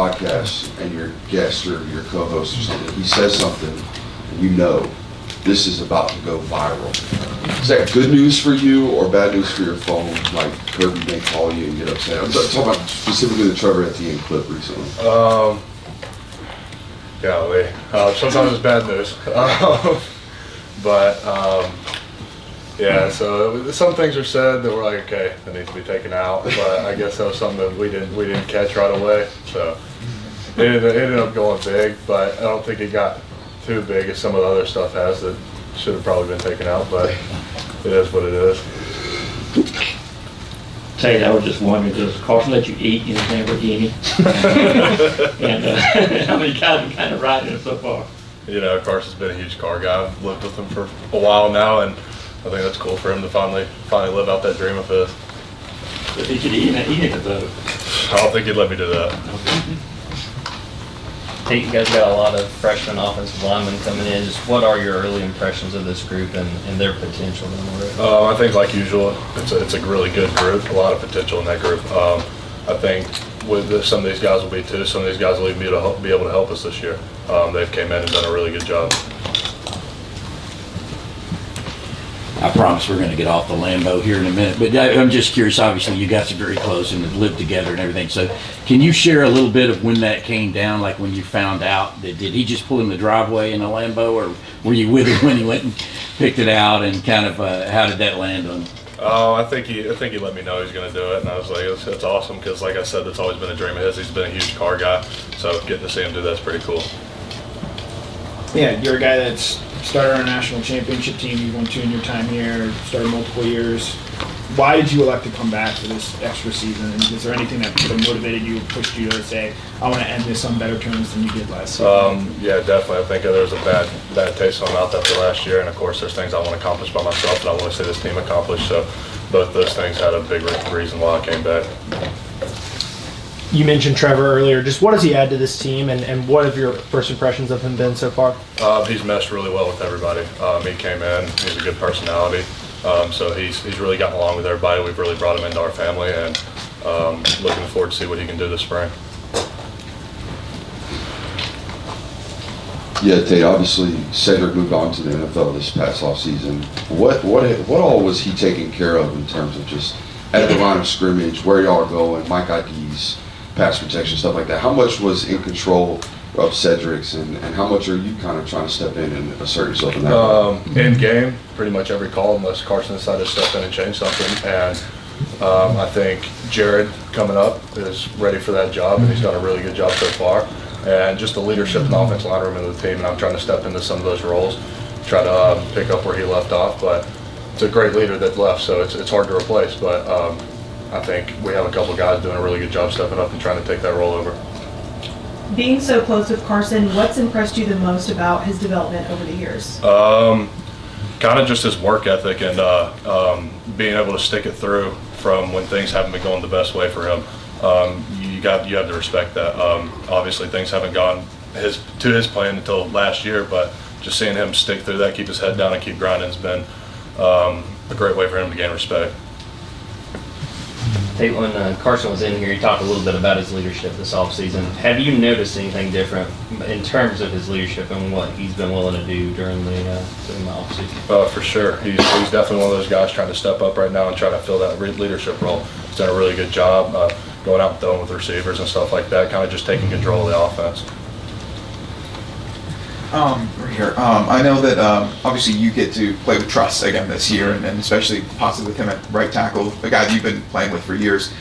podcast and your guest or your co-host or something, he says something, and you know this is about to go viral. Is that good news for you or bad news for your phone? Like Kirby may call you and get upset. I'm talking about specifically the Trevor Etienne clip recently. Sometimes it's bad news. Yeah, so some things are said that we're like, okay, that needs to be taken out. But I guess that was something that we didn't catch right away. So it ended up going big, but I don't think it got too big as some of the other stuff has that should have probably been taken out. But it is what it is. Tate, I was just wondering, does Carson let you eat in his Lamborghini? And how many guys have kind of riding it so far? You know, Carson's been a huge car guy. I've lived with him for a while now, and I think that's cool for him to finally live out that dream of his. But he could eat it, though. I don't think he'd let me do that. Tate, you guys got a lot of freshman offensive linemen coming in. Just what are your early impressions of this group and their potential down the road? I think, like usual, it's a really good group. A lot of potential in that group. I think with this, some of these guys will be too. Some of these guys will even be able to help us this year. They've came in and done a really good job. I promise we're going to get off the Lambo here in a minute, but I'm just curious. Obviously, you guys are very close and have lived together and everything. So, can you share a little bit of when that came down? Like when you found out that did he just pull in the driveway in a Lambo, or were you with him when he went and picked it out? And kind of how did that land on? Oh, I think he let me know he was going to do it, and I was like, it's awesome because, like I said, that's always been a dream of his. He's been a huge car guy, so getting to see him do that's pretty cool. Yeah, you're a guy that's started on a national championship team. You won 2 in your time here, started multiple years. Why did you elect to come back for this extra season? And is there anything that sort of motivated you, pushed you to say, I want to end this on better terms than you did last season? Yeah, definitely. I think there was a bad taste in my mouth after last year, and of course there's things I want to accomplish by myself that I want to see this team accomplish. So both those things had a big reason why I came back. You mentioned Trevor earlier. Just what does he add to this team, and what have your first impressions of him been so far? He's meshed really well with everybody. He came in, he's a good personality, so he's really gotten along with everybody. We've really brought him into our family, and looking forward to see what he can do this spring. Yeah, Tate, obviously Cedric moved on to the NFL this past offseason. What all was he taking care of in terms of just at the line of scrimmage, where y'all are going, Mike IDs, pass protection, stuff like that? How much was in control of Cedric's, and how much are you kind of trying to step in and assert yourself in that? In game, pretty much every call unless Carson decided to step in and change something. And I think Jared coming up is ready for that job, and he's done a really good job so far. And just the leadership in the offensive line room of the team, and I'm trying to step into some of those roles, try to pick up where he left off. But it's a great leader that left, so it's hard to replace. But I think we have a couple guys doing a really good job stepping up and trying to take that role over. Being so close with Carson, what's impressed you the most about his development over the years? Kind of just his work ethic and being able to stick it through from when things haven't been going the best way for him. You have to respect that. Obviously, things haven't gone to his plan until last year, but just seeing him stick through that, keep his head down, and keep grinding has been a great way for him to gain respect. Tate, when Carson was in here, he talked a little bit about his leadership this offseason. Have you noticed anything different in terms of his leadership and what he's been willing to do during the offseason? For sure. He's definitely one of those guys trying to step up right now and try to fill that leadership role. He's done a really good job going out and throwing with receivers and stuff like that, kind of just taking control of the offense. Right here. I know that obviously you get to play with Truss again this year, and especially possibly with him at right tackle, a guy that you've been playing with for years.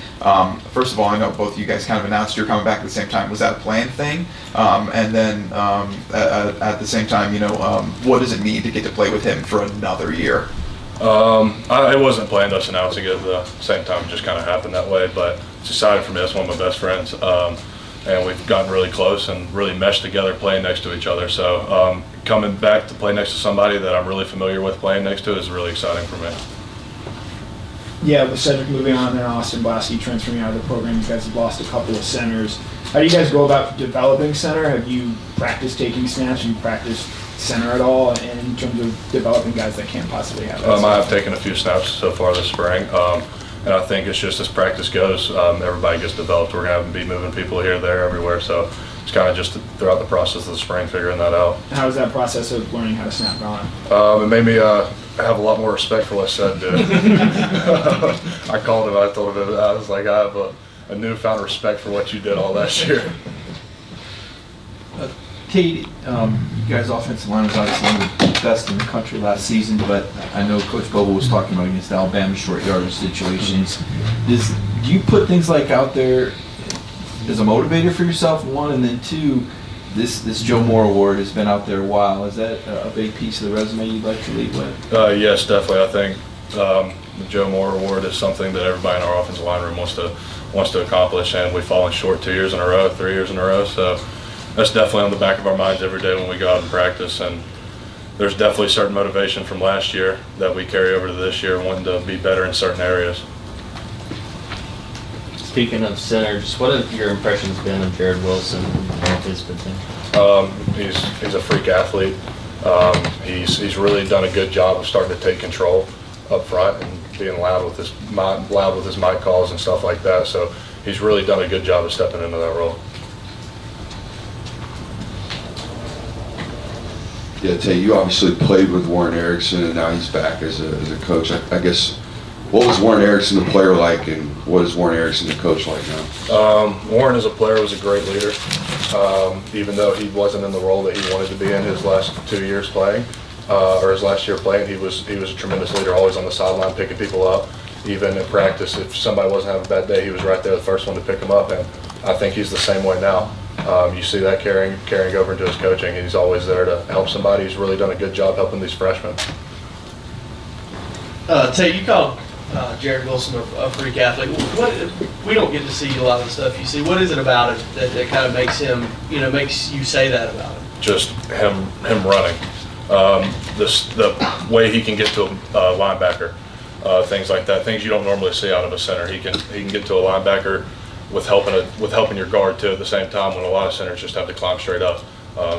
First of all, I know both of you guys kind of announced you're coming back at the same time. Was that a planned thing? And then at the same time, what does it mean to get to play with him for another year? It wasn't planned us announcing it at the same time. It just kind of happened that way, but it's exciting for me. That's one of my best friends. And we've gotten really close and really meshed together playing next to each other. So coming back to play next to somebody that I'm really familiar with playing next to is really exciting for me. Yeah, with Cedric moving on and Austin Blasky transferring out of the program, you guys have lost a couple of centers. How do you guys go about developing center? Have you practiced taking snaps? Have you practiced center at all? And in terms of developing guys that can't possibly have that? I have taken a few snaps so far this spring. And I think it's just as practice goes, everybody gets developed. We're going to be moving people here, there, everywhere. So it's kind of just throughout the process of the spring figuring that out. How was that process of learning how to snap going? It made me have a lot more respect for what Seth did. I called him. I told him, I was like, I have a newfound respect for what you did all last year. Tate, you guys' offensive line was obviously one of the best in the country last season, but I know Coach Bobo was talking about against Alabama short yardage situations. Do you put things like out there as a motivator for yourself, one, and then two, this Joe Moore Award has been out there a while. Is that a big piece of the resume you'd like to lead with? Yes, definitely. I think the Joe Moore Award is something that everybody in our offensive line room wants to accomplish, and we've fallen short 2 years in a row, 3 years in a row. So that's definitely on the back of our minds every day when we go out and practice. And there's definitely certain motivation from last year that we carry over to this year, wanting to be better in certain areas. Speaking of centers, what have your impressions been of Jared Wilson and his potential? He's a freak athlete. He's really done a good job of starting to take control up front and being loud with his mic calls and stuff like that. So he's really done a good job of stepping into that role. Yeah, Tate, you obviously played with Warren Erickson, and now he's back as a coach. I guess, what was Warren Erickson the player like, and what is Warren Erickson the coach like now? Warren as a player was a great leader. Even though he wasn't in the role that he wanted to be in his last 2 years playing, or his last year playing, he was a tremendous leader, always on the sideline picking people up. Even in practice, if somebody wasn't having a bad day, he was right there, the first one to pick them up, and I think he's the same way now. You see that carrying over into his coaching. He's always there to help somebody. He's really done a good job helping these freshmen. Tate, you called Jared Wilson a freak athlete. We don't get to see a lot of the stuff you see. What is it about it that kind of makes him, makes you say that about him? Just him running. The way he can get to a linebacker, things like that, things you don't normally see out of a center. He can get to a linebacker with helping your guard too at the same time, when a lot of centers just have to climb straight up.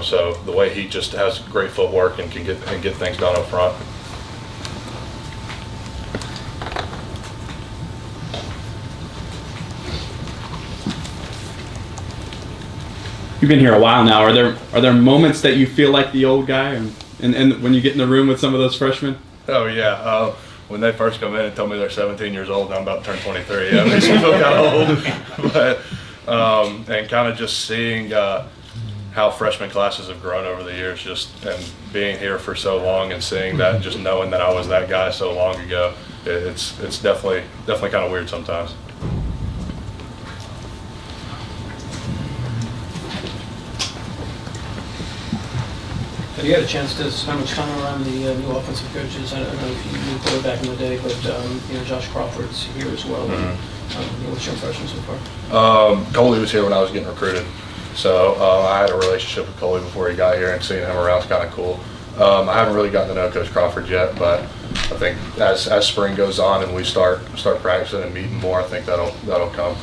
So the way he just has great footwork and can get things done up front. You've been here a while now. Are there moments that you feel like the old guy, and when you get in the room with some of those freshmen? Oh yeah. When they first come in and tell me they're 17 years old and I'm about to turn 23, yeah, it makes me feel kind of old. But and kind of just seeing how freshman classes have grown over the years, and being here for so long and seeing that, and just knowing that I was that guy so long ago, it's definitely kind of weird sometimes. Have you had a chance to spend much time around the new offensive coaches? I don't know if you knew Coley back in the day, but Josh Crawford's here as well. Mm-hmm. What's your impression so far? Coley was here when I was getting recruited, so I had a relationship with Coley before he got here, and seeing him around is kind of cool. I haven't really gotten to know Coach Crawford yet, but I think as spring goes on and we start practicing and meeting more, I think that'll come.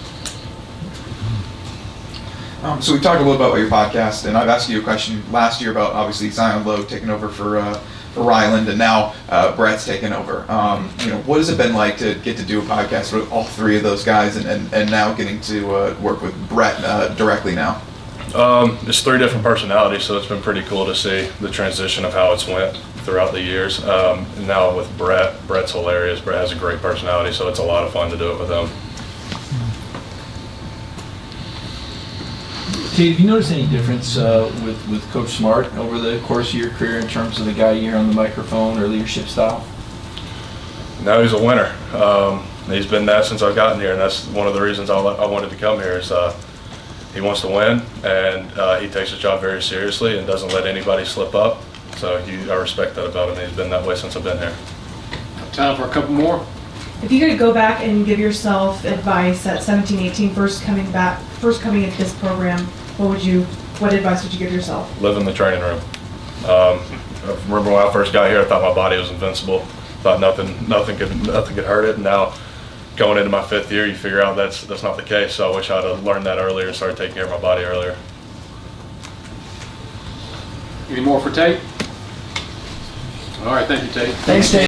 So we talked a little about your podcast, and I've asked you a question last year about obviously Zion Lowe taking over for Ryland, and now Brett's taken over. What has it been like to get to do a podcast with all three of those guys, and now getting to work with Brett directly now? It's three different personalities, so it's been pretty cool to see the transition of how it's went throughout the years. And now with Brett's hilarious. Brett has a great personality, so it's a lot of fun to do it with him. Tate, have you noticed any difference with Coach Smart over the course of your career in terms of the guy you hear on the microphone or leadership style? No, he's a winner. He's been that since I've gotten here, and that's one of the reasons I wanted to come here. Is he wants to win, and he takes his job very seriously and doesn't let anybody slip up. So I respect that about him. He's been that way since I've been here. Time for a couple more. If you could go back and give yourself advice at 17, 18, first coming into this program, what advice would you give yourself? Live in the training room. I remember when I first got here, I thought my body was invincible. Thought nothing could hurt it. And now, going into my 5th year, you figure out that's not the case. So I wish I'd have learned that earlier and started taking care of my body earlier. Any more for Tate? All right, thank you, Tate. Thanks, Tate.